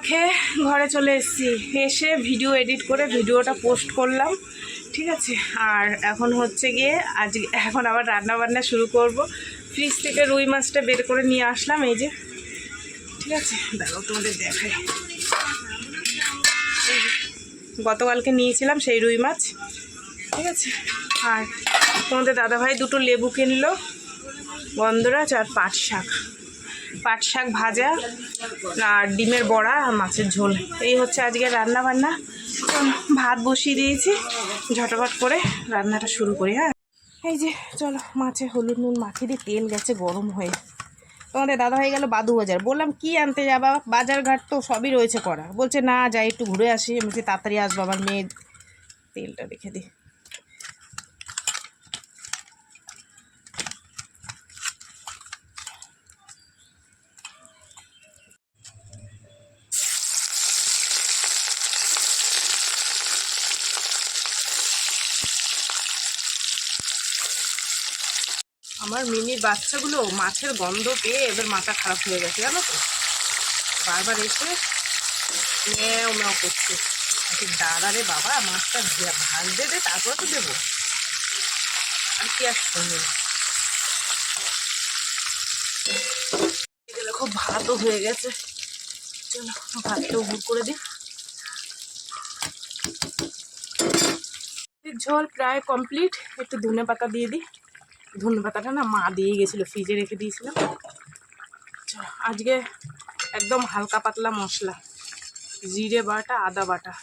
খেয়ে ঘরে চলে এসেছি, এসে ভিডিও এডিট করে ভিডিওটা পোস্ট করলাম, ঠিক আছে। আর এখন হচ্ছে গিয়ে এখন আবার রান্না বান্না শুরু করব। ফ্রিজ থেকে রুই মাছটা বের করে নিয়ে আসলাম, এই যে, ঠিক আছে। দাঁড়াও তোমাদের দেখাই, গতকালকে নিয়েছিলাম সেই রুই মাছ, ঠিক আছে। আর তোমাদের দাদাভাই দুটো লেবু কিনলো, গন্ধরাজ আর পাট শাক ভাজা আর ডিমের বড়া আর মাছের ঝোল। এই হচ্ছে আজকে রান্না বান্না। ভাত বসিয়ে দিয়েছি, ঝটপট করে রান্নাটা শুরু করি। হ্যাঁ, এই যে চলো, মাছে হলুদ নুন মাখিয়ে দিয়ে তেল গেছে গরম হয়ে। তোমাদের দাদা হয়ে গেল বাদু বাজার, বললাম কি আনতে যাবা, বাজার ঘাট তো সবই রয়েছে করা। বলছে না যাই একটু ঘুরে আসি। আমি বলছি তাড়াতাড়ি আসবো, আমার মেয়ে। তেলটা রেখে দিই। আমার মিনির বাচ্চাগুলো মাছের গন্ধ পেয়ে এবার মাথা খারাপ হয়ে গেছে, জানো তো। বারবার এসে ম্যাও ম্যাও করছে। দাদা রে বাবা, মাছটা ভাজতে দে, তারপর তো দেবো। আর কি আর শোনে। দেখো ভাতও হয়ে গেছে, চলো ভাতটাও গুড় করে দিই। ঝোল প্রায় কমপ্লিট। একটু ধনে পাতা দিয়ে দিই। ধনে পাতাটা না মা দিয়ে গেছিলো, ফ্রিজে রেখে দিয়েছিলাম। আজকে একদম হালকা পাতলা মশলা, জিরে বাটা, আদা বাটা,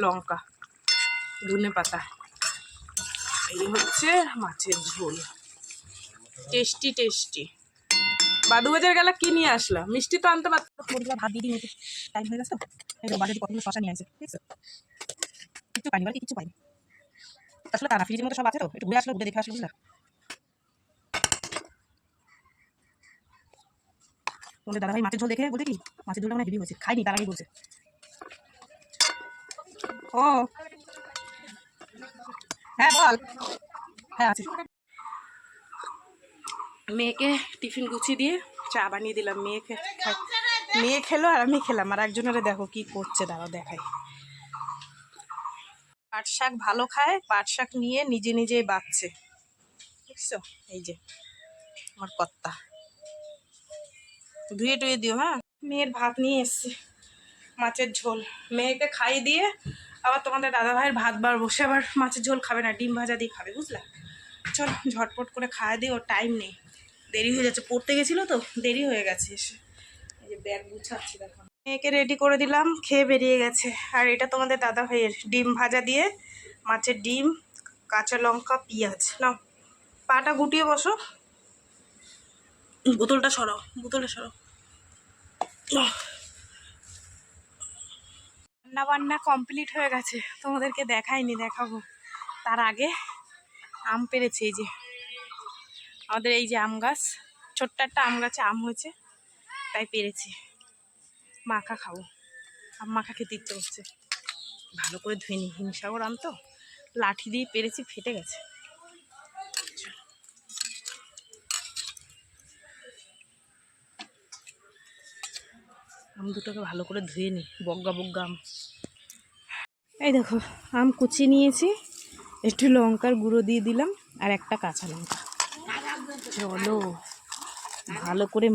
লঙ্কা, ধনে পাতা, এই হচ্ছে মাছের ঝোল। Tasty tasty. বাদু বাজার গেলা কি নিয়ে আসলাম? মিষ্টি তো আনতে পারতো। ভাত দিয়ে দিই, টাইম হয়ে গেছে। এই বাজারে কতগুলো শশা নিয়ে আসে, ঠিক আছে। কিছু পাইনি, বাড়িতে কিছু পাইনি আসলে। তারা ফ্রিজের মধ্যে সব আছে তো, একটু ঘুরে আসলো, ঘুরে দেখে আসলো, বুঝলা। তোমাদের দাদাভাই মাছের ঝোল দেখে বলছে কি মাছের ঝোলটা মানে হেভি হয়েছে, খাইনি তার আগেই বলছে। ও হ্যাঁ বল। হ্যাঁ আছে। মেয়েকে টিফিন গুছিয়ে দিয়ে চা বানিয়ে দিলাম। মেয়ে খেলো আর আমি খেলাম। আর একজনের দেখো কি করছে, দাঁড়াও দেখাই। পাট শাক ভালো খায়, পাট শাক নিয়ে নিজে নিজেই বাচ্ছে, বুঝছো। এই যে আমার কর্তা, ধুয়ে টুয়ে দিও। হ্যাঁ, মেয়ের ভাত নিয়ে এসছে, মাছের ঝোল। মেয়েকে খাইয়ে দিয়ে আবার তোমাদের দাদাভাইয়ের ভাত বার বসে আবার মাছের ঝোল খাবে না, ডিম ভাজা দিয়ে খাবে, বুঝলা। চল ঝটপট করে খাইয়ে দিই, ওর টাইম নেই, দেরি হয়ে যাচ্ছে। পড়তে গেছিলো তো, দেরি হয়ে গেছে এসে। এই যে ব্যাগ গুছাচ্ছি দেখো। মেয়েকে রেডি করে দিলাম, খেয়ে বেরিয়ে গেছে। আর এটা তোমাদের দাদাভাইয়ের ডিম ভাজা দিয়ে মাছের ডিম, কাঁচা লঙ্কা, পেঁয়াজ। নাও পাটা গুটিয়ে বসো, বোতলটা সরাও, বোতলটা সরাও। রান্না বান্না কমপ্লিট হয়ে গেছে, তোমাদেরকে দেখাইনি, দেখাবো। তার আগে আম পেড়েছে। এই যে আমাদের এই যে আম গাছ, ছোট্ট একটা আম গাছে আম হয়েছে, তাই পেরেছি। মাখা খাবো, আম মাখা খেতে ইচ্ছে করছে। ভালো করে ধুয়ে নি, হিমসাগর আম তো, লাঠি দিয়ে পেরেছি, ফেটে গেছে। আম দুটোকে ভালো করে ধুয়ে নি, বগ্গা বগ্গা আম। এই দেখো আম কুচিয়ে নিয়েছি, একটু লঙ্কার গুঁড়ো দিয়ে দিলাম আর একটা কাঁচা লঙ্কা। চলো ভালো করে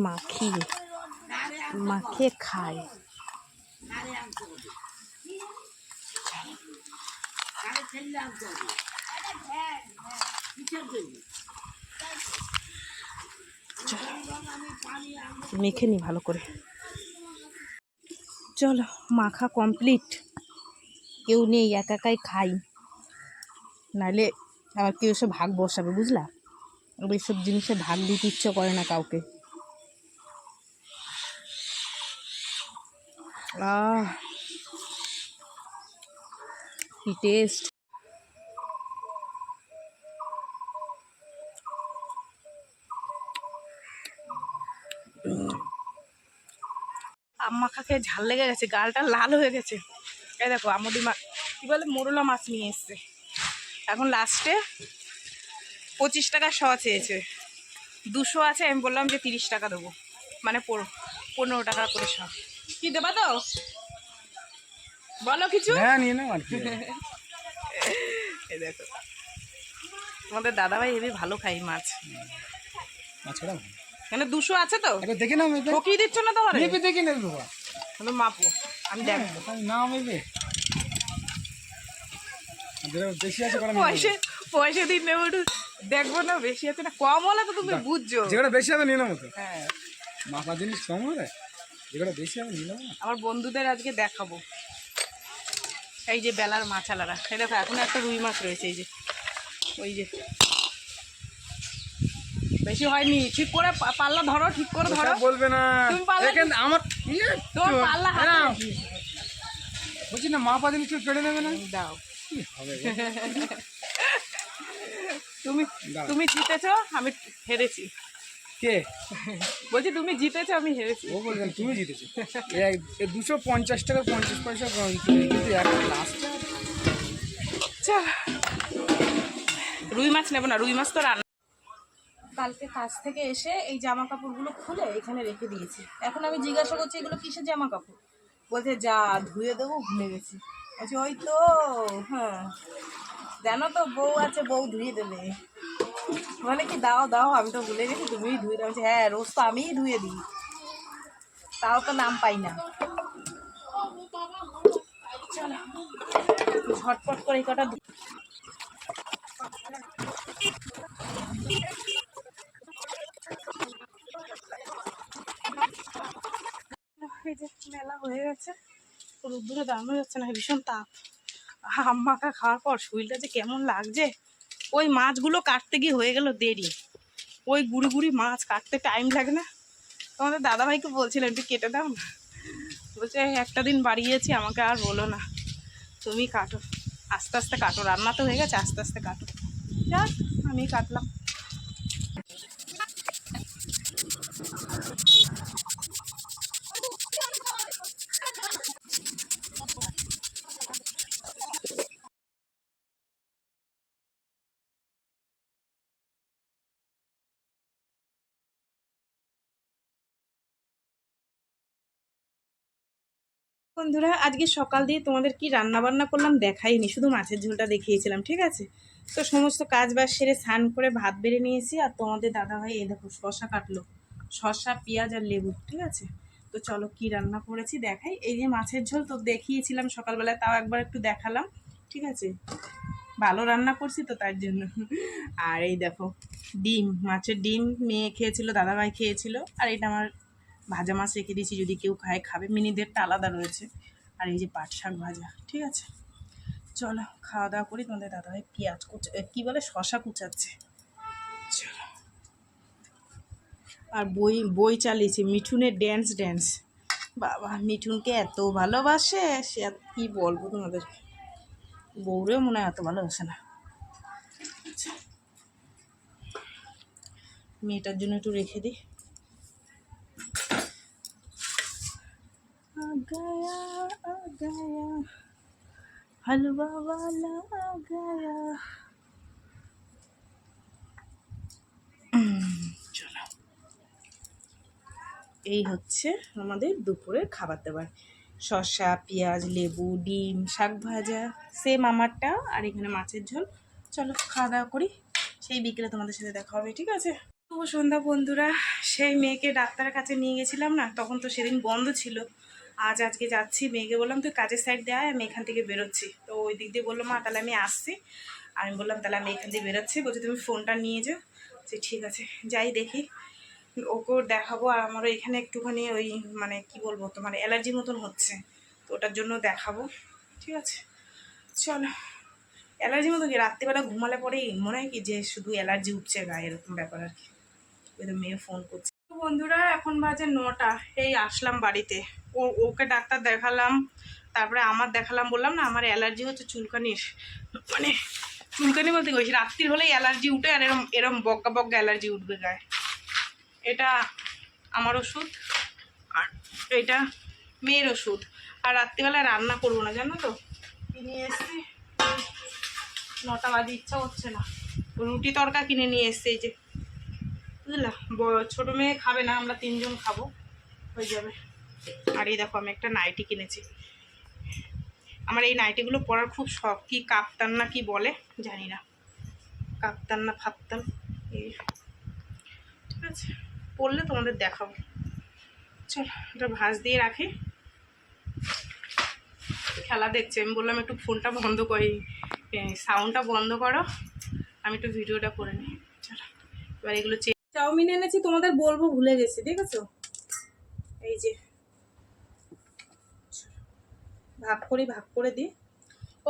মাখিয়ে খাই। মেখে নি ভালো করে। চলো মাখা কমপ্লিট। কেউ নেই, একা একাই খাই, নাহলে আবার কেউ এসে ভাগ বসাবে, বুঝলা। এইসব জিনিসে ভাগ দিতে ইচ্ছে করে না কাউকে। কি টেস্ট। আম মাখা খেয়ে ঝাল লেগে গেছে, গালটা লাল হয়ে গেছে। এই দেখো আমুদি মাছ, কি বলে, মোরলা মাছ নিয়ে এসছে। এখন লাস্টে 25 টাকা শ চেয়েছে, 200 আছে। আমি বললাম যে 30 টাকা দেবো, মানে 15 টাকা করে শ। কি দেবা তো বলো কিছু। হ্যাঁ নিয়ে নাও আর কি। এই দেখো তোমাদের দাদাভাই হেবি ভালো খাই মাছ। মাছটা মানে 200 আছে তো একবার দেখে নাও মেপে। ঠকিয়ে দিচ্ছ না তোমার? মেপে দেখে নেবে বাবা। হলো মাপো, আমি দেখবো। না মেপে বেশি আছে করে পয়সা দিন নেবো একটু দেখবো না বেশি আছে না কম হলে তো তুমি বুঝছো। যেগুলো বেশি হবে নিয়ে নেবো তো। হ্যাঁ মাপা জিনিস কম হবে, যেগুলো বেশি হবে নিয়ে নেবো না। আমার বন্ধুদের আজকে দেখাবো। এই যে বেলার মাছালারা, এই দেখো এখন একটা রুই মাছ রয়েছে, এই যে ওই যে বেশি হয়নি, ঠিক করে পাল্লা ধরো, ঠিক করে ধরো। বলবে না তুমি পাল্লা আমার তোমার পাল্লা হাতে বলছি না, মাপা জিনিস কেড়ে নেবে না। দাও কি হবে তুমি তুমি জিতেছো, আমি হেরেছি। কে বলছি তুমি জিতেছো, আমি হেরেছি। ও বলবেন তুমি জিতেছো। 250 টাকা 50 পয়সা কিন্তু একটা লাস্টে রুই মাছ নেবো না, রুই মাছ তো রান্না। কালকে কাজ থেকে এসে এই জামা কাপড়গুলো খুলে এখানে রেখে দিয়েছি। এখন আমি জিজ্ঞাসা করছি এগুলো কিসের জামা কাপড়, বলছে যা ধুয়ে দেবো, ভুলে গেছি। বলছি ওই তো, হ্যাঁ জানো তো বউ আছে, বউ ধুয়ে দেবে। বলে কি দাও দাও, আমি তো ভুলে গেছি, তুমিই ধুয়ে দাও। বলছি হ্যাঁ রোজ তো আমিই ধুয়ে দিই, তাও তো নাম পাই না। চলো ঝটপট করে এই কটা এই যে মেলা হয়ে গেছে, রোদ্দুরে দাঁড়ানো যাচ্ছে না, ভীষণ তাপ। হাম মাখা খাওয়ার পর শরীরটা যে কেমন লাগছে। ওই মাছগুলো কাটতে গিয়ে হয়ে গেল দেরি, ওই গুড়ি গুড়ি মাছ কাটতে টাইম লাগে না। তোমাদের দাদাভাইকে বলছিলাম একটু কেটে দাও না, বলছে একটা দিন বাড়িয়েছি, আমাকে আর বলো না, তুমি কাটো, আস্তে আস্তে কাটো, রান্না তো হয়ে গেছে, আস্তে আস্তে কাটো। যাক আমি কাটলাম। বন্ধুরা আজকে সকাল দিয়ে তোমাদের কি রান্না বান্না করলাম দেখাইনি, শুধু মাছের ঝোলটা দেখিয়েছিলাম, ঠিক আছে। তো সমস্ত কাজ বাজ সেরে স্নান করে ভাত বেড়ে নিয়েছি, আর তোমাদের দাদাভাই এই দেখো শশা কাটলো, শশা পেঁয়াজ আর লেবু, ঠিক আছে। তো চলো কি রান্না করেছি দেখাই। এই যে মাছের ঝোল তো দেখিয়েছিলাম সকালবেলায়, তাও একবার একটু দেখালাম, ঠিক আছে। ভালো রান্না করছি তো তার জন্য। আর এই দেখো ডিম, মাছের ডিম, মেয়ে খেয়েছিল, দাদাভাই খেয়েছিল, আর এটা আমার ভাজা মাছ রেখে দিয়েছি, যদি কেউ খায় খাবে, মিনিদেরটা আলাদা রয়েছে। আর এই যে পাট শাক ভাজা, ঠিক আছে। চলো খাওয়া দাওয়া করি। তোমাদের দাদাভাই পেঁয়াজ কী বলে শশা কুচাচ্ছে, চলো। আর বই বই চালিয়েছি, মিঠুনের ড্যান্স। বাবা মিঠুনকে এত ভালোবাসে, সে আর কী বলবো তোমাদের, বউরেও মনে হয় এত ভালোবাসে না। মেয়েটার জন্য একটু রেখে দিই। गया आ गया हलवा वाला आ गया। চলো এই হচ্ছে আমাদের দুপুরের খাবার দাবার, শসা পেঁয়াজ লেবু ডিম শাক ভাজা, সেম আমারটা, আর এখানে মাছের ঝোল। চলো খাওয়া দাওয়া করি, সেই বিকেলে তোমাদের সাথে দেখা হবে, ঠিক আছে। শুভ সন্ধ্যা বন্ধুরা। সেই মেয়েকে ডাক্তারের কাছে নিয়ে গেছিলাম না, তখন তো সেদিন বন্ধ ছিল। আজকে যাচ্ছি, মেয়েকে বললাম তুই কাজের সাইড দেয়, আমি এখান থেকে বেরোচ্ছি। তো ওই দিক দিয়ে বললো মা তাহলে আমি আসছি। আমি বললাম তাহলে আমি এখান দিয়ে বেরোচ্ছি, বলছি তুমি ফোনটা নিয়ে যাও। যে ঠিক আছে যাই দেখি, ওকেও দেখাবো। আর আমারও এখানে একটুখানি ওই মানে কি বলবো তোমার অ্যালার্জি মতন হচ্ছে, তো ওটার জন্য দেখাবো, ঠিক আছে। চলো অ্যালার্জি মতো কি, রাত্রিবেলা ঘুমালে পরেই মনে হয় কি যে শুধু অ্যালার্জি উঠছে গায়ে, এরকম ব্যাপার আর কি। ওই তো মেয়ে ফোন করছে। বন্ধুরা এখন বাজে 9টা, এই আসলাম বাড়িতে। ওকে ডাক্তার দেখালাম, তারপরে আমার দেখালাম, বললাম না আমার অ্যালার্জি হচ্ছে চুলকানির, মানে চুলকানি বলতে গেছি রাত্রির হলেই অ্যালার্জি উঠে, আর এরম এরম বগা বগা অ্যালার্জি উঠবে গায়ে। এটা আমার ওষুধ, আর এটা মেয়ের ওষুধ। আর রাত্রিবেলায় রান্না করবো না জানো তো, নিয়ে এসছি 9টা বাজে, ইচ্ছা হচ্ছে না। রুটি তরকা কিনে নিয়ে এসছি, এই যে বুঝলা, ছোটো মেয়ে খাবে না, আমরা 3জন খাবো, হয়ে যাবে। আর এই দেখো আমি একটা নাইটি কিনেছি। আমার এই নাইটিগুলো পরার খুব শখ। কি কাপ্তান না কি বলে জানি না, কাপ্তান না ফাপ্তান, এই ঠিক আছে, পরলে তোমাদের দেখাবো। চলো এটা ভাঁজ দিয়ে রাখি। খেলা দেখছে, আমি বললাম একটু ফোনটা বন্ধ করি, সাউন্ডটা বন্ধ করো, আমি একটু ভিডিওটা করে নিই। চলো এবার এগুলো চাউমিন এনেছি, তোমাদের বলবো ভুলে গেছি, দেখেছো? এই যে ভাগ করে দিই।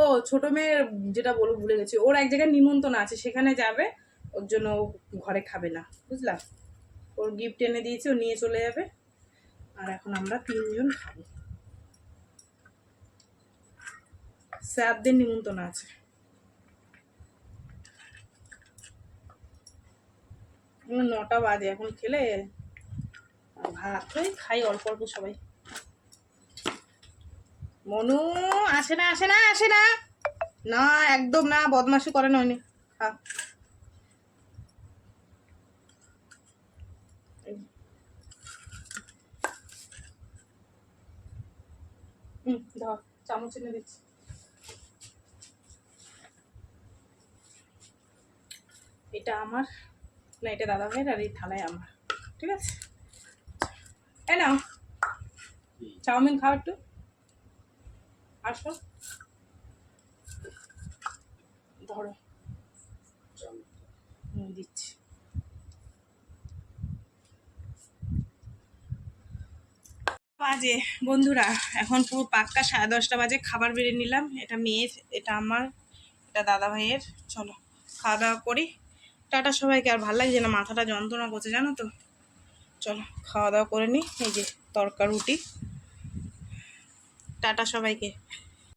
ও ছোট মেয়ের যেটা বলবো ভুলে গেছি, ওর এক জায়গায় নিমন্ত্রণ আছে, সেখানে যাবে, ওর জন্য ও ঘরে খাবে না, বুঝলাম। ওর গিফট এনে দিয়েছি, ও নিয়ে চলে যাবে। আর এখন আমরা 3 জন খাবো। স্যারদের নিমন্ত্রণ আছে। এখন 9টা বাজে, এখন খেলে ভাত হয়ে খাই অল্প অল্প সবাই। মনু আসে না আসে না আসে না, না একদম না, বদমাশি করে না। খা। ধর চামচ এনে দিচ্ছি। এটা আমার না, এটা দাদা ভাইয়ের, আর এই থালায় আমার, ঠিক আছে? এ নাও চাউমিন খাও একটু, আসো ধরো দিচ্ছি। বাজে বন্ধুরা, এখন পুরো পাক্কা 10:30 বাজে, খাবার বেড়ে নিলাম। এটা মেয়ের, এটা আমার, এটা দাদা ভাইয়ের। চলো খাওয়া দাওয়া করি। টাটা সবাইকে। আর ভালো লাগছে না, মাথাটা যন্ত্রণা করছে জানো তো। চলো খাওয়া দাওয়া করে নিই। এই যে তরকা রুটি। টাটা সবাইকে।